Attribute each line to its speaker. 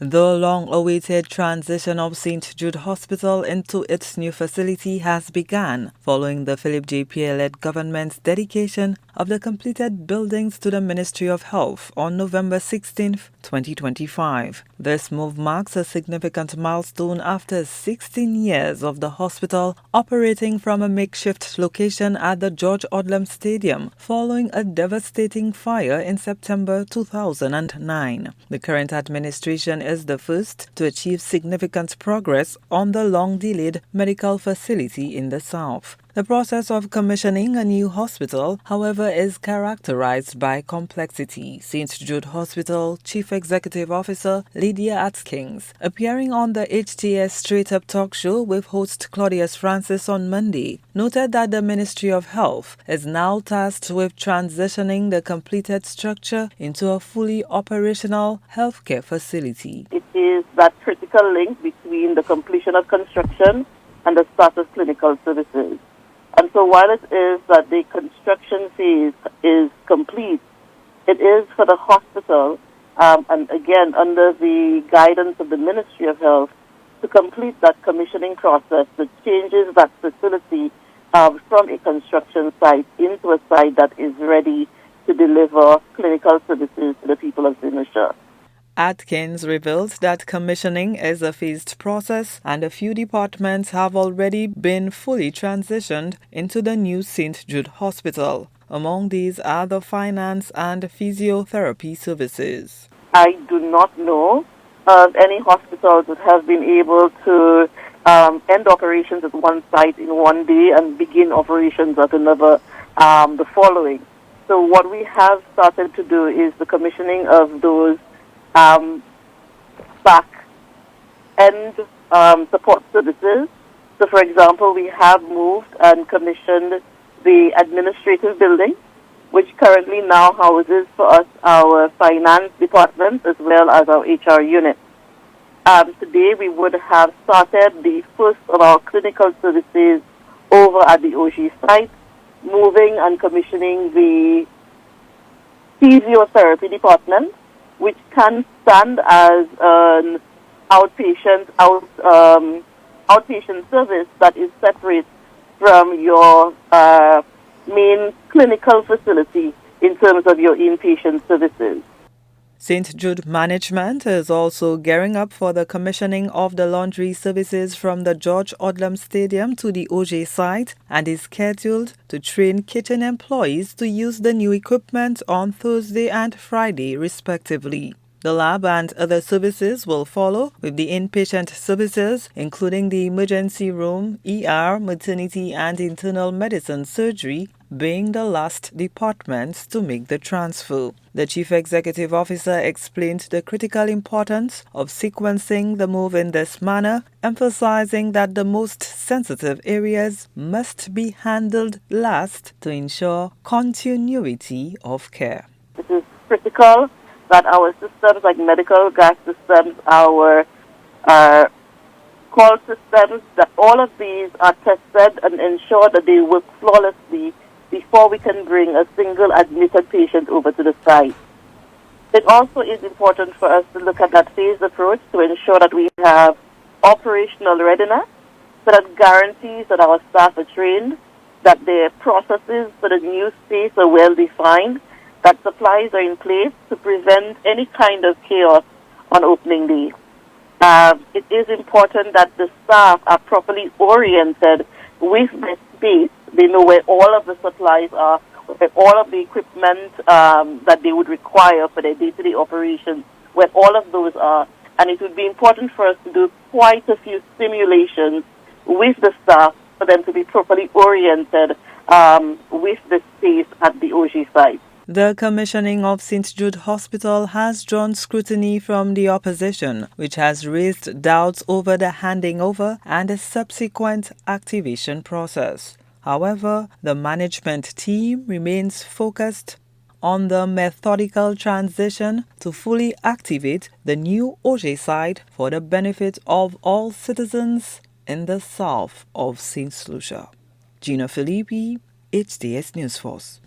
Speaker 1: The long-awaited transition of St. Jude Hospital into its new facility has begun following the Philip J. Pierre-led government's dedication of the completed buildings to the Ministry of Health on November 16, 2025. This move marks a significant milestone after 16 years of the hospital operating from a makeshift location at the George Odlum Stadium following a devastating fire in September 2009. The current administration is the first to achieve significant progress on the long-delayed medical facility in the South. The process of commissioning a new hospital, however, is characterized by complexity. St. Jude Hospital Chief Executive Officer Lydia Atkins, appearing on the HTS Straight Up Talk Show with host Claudius Francis on Monday, noted that the Ministry of Health is now tasked with transitioning the completed structure into a fully operational healthcare facility.
Speaker 2: It is that critical link between the completion of construction and the start of clinical services. And so while it is that the construction phase is complete, it is for the hospital, and again, under the guidance of the Ministry of Health, to complete that commissioning process that changes that facility from a construction site into a site that is ready to deliver clinical services to the people of St. Lucia.
Speaker 1: Atkins revealed that commissioning is a phased process and a few departments have already been fully transitioned into the new St. Jude Hospital. Among these are the finance and physiotherapy services.
Speaker 2: I do not know of any hospitals that have been able to end operations at one site in one day and begin operations at another the following. So what we have started to do is the commissioning of those back-end support services. So, for example, we have moved and commissioned the administrative building, which currently now houses for us our finance department as well as our HR unit. Today, we would have started the first of our clinical services over at the OG site, moving and commissioning the physiotherapy department, which can stand as an outpatient service that is separate from your main clinical facility in terms of your inpatient services.
Speaker 1: St. Jude management is also gearing up for the commissioning of the laundry services from the George Odlum Stadium to the OJ site and is scheduled to train kitchen employees to use the new equipment on Thursday and Friday, respectively. The lab and other services will follow, with the inpatient services, including the emergency room, ER, maternity and internal medicine surgery, being the last departments to make the transfer. The Chief Executive Officer explained the critical importance of sequencing the move in this manner, emphasizing that the most sensitive areas must be handled last to ensure continuity of care.
Speaker 2: It is critical that our systems like medical gas systems, our call systems, that all of these are tested and ensure that they work flawlessly before we can bring a single admitted patient over to the site. It also is important for us to look at that phased approach to ensure that we have operational readiness, so that guarantees that our staff are trained, that their processes for the new space are well defined, that supplies are in place to prevent any kind of chaos on opening day. It is important that the staff are properly oriented with the space. They know where all of the supplies are, where all of the equipment that they would require for their day-to-day operations, where all of those are. And it would be important for us to do quite a few simulations with the staff for them to be properly oriented with the space at the OG site.
Speaker 1: The commissioning of St. Jude Hospital has drawn scrutiny from the opposition, which has raised doubts over the handing over and the subsequent activation process. However, the management team remains focused on the methodical transition to fully activate the new OJ site for the benefit of all citizens in the south of St. Lucia. Gina Filippi, HTS News Force.